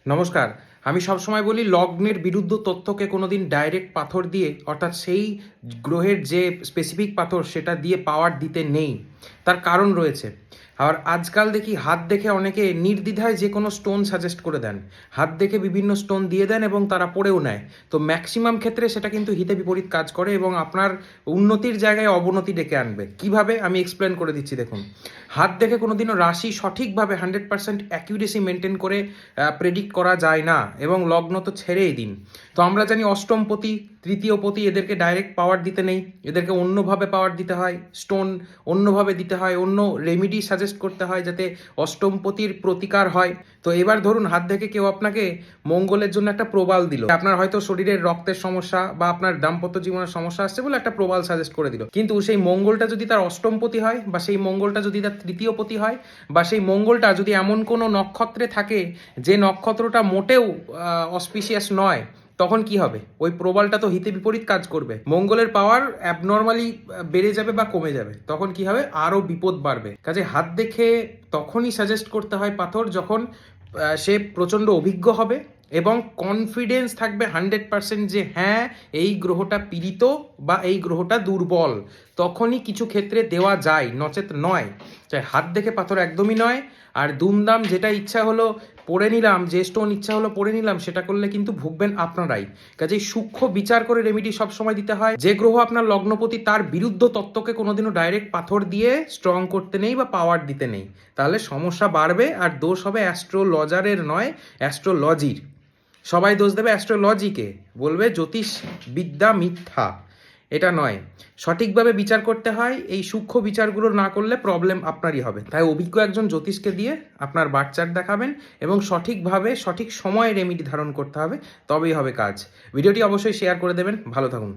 নমস্কার। আমি সবসময় বলি লগ্নের বিরুদ্ধ তথ্যকে কোনোদিন ডাইরেক্ট পাথর দিয়ে অর্থাৎ সেই গ্রহের যে স্পেসিফিক পাথর সেটা দিয়ে পাওয়ার দিতে নেই। তার কারণ রয়েছে। আর আজকাল দেখি হাত দেখে অনেকে নির্দ্বিধায় যে কোনো স্টোন সাজেস্ট করে দেন। হাত দেখে বিভিন্ন স্টোন দিয়ে দেন এবং তারা পড়েও নেয়। তো ম্যাক্সিমাম ক্ষেত্রে সেটা কিন্তু হিতে বিপরীত কাজ করে এবং আপনার উন্নতির জায়গায় অবনতি ডেকে আনবে। কিভাবে আমি এক্সপ্লেন করে দিচ্ছি দেখুন। হাত দেখে কোনোদিনও রাশি সঠিকভাবে 100% অ্যাকিউরেসি মেনটেন করে প্রেডিক্ট করা যায় না এবং লগ্ন তো ছেড়েই দিন। তো আমরা জানি অষ্টমপতি, তৃতীয়পতি এদেরকে ডাইরেক্ট পাওয়ার দিতে নেই, এদেরকে অন্যভাবে পাওয়ার দিতে হয়, স্টোন অন্যভাবে দিতে হয়, অন্য রেমিডি সাজেস্ট করতে হয় যাতে অষ্টমপতির প্রতিকার হয়। তো এবার ধরুন হাত দেখে কেউ আপনাকে মঙ্গলের জন্য একটা প্রবাল দিল, আপনার হয়তো শরীরের রক্তের সমস্যা বা আপনার দাম্পত্য জীবনের সমস্যা আসছে বলে একটা প্রবাল সাজেস্ট করে দিল, কিন্তু সেই মঙ্গলটা যদি তার অষ্টমপতি হয় বা সেই মঙ্গলটা যদি তার তৃতীয়পতি হয় বা সেই মঙ্গলটা যদি এমন কোনো নক্ষত্রে থাকে যে নক্ষত্রটা মোটেও অসপিশিয়াস নয়, তখন কি হবে? ওই প্রবালটা তো হিতে বিপরীত কাজ করবে, মঙ্গলের পাওয়ার অ্যাবনর্মালি বেড়ে যাবে বা কমে যাবে, তখন কি হবে? আরও বিপদ বাড়বে। কাজে হাত দেখে তখনই সাজেস্ট করতে হয় পাথর যখন সে প্রচণ্ড অভিজ্ঞ হবে এবং কনফিডেন্স থাকবে 100% যে হ্যাঁ এই গ্রহটা পীড়িত বা এই গ্রহটা দুর্বল, তখনই কিছু ক্ষেত্রে দেওয়া যায়, নচেত নয়। চাই হাত দেখে পাথর একদমই নয়। আর দুমদাম যেটা ইচ্ছা হলো পড়ে নিলাম, যে স্টোন ইচ্ছা হলো পড়ে নিলাম, সেটা করলে কিন্তু ভুগবেন আপনারাই। কাজেই সূক্ষ্ম বিচার করে রেমিডি সবসময় দিতে হয়। যে গ্রহ আপনার লগ্নপতি তার বিরুদ্ধ তত্ত্বকে কোনোদিনও ডাইরেক্ট পাথর দিয়ে স্ট্রং করতে নেই বা পাওয়ার দিতে নেই, তাহলে সমস্যা বাড়বে আর দোষ হবে অ্যাস্ট্রোলজারের নয়, অ্যাস্ট্রোলজির। সবাই দোষ দেবে অ্যাস্ট্রোলজিকে, বলবে জ্যোতিষ বিদ্যা মিথ্যা। এটা নয়, সঠিকভাবে বিচার করতে হয়। এই সূক্ষ্ম বিচারগুলো না করলে প্রবলেম আপনারই হবে। তাই অভিজ্ঞ একজন জ্যোতিষকে দিয়ে আপনার বাচ্চার দেখাবেন এবং সঠিকভাবে সঠিক সময়ে রেমিডি ধারণ করতে হবে, তবেই হবে কাজ। ভিডিওটি অবশ্যই শেয়ার করে দেবেন। ভালো থাকুন।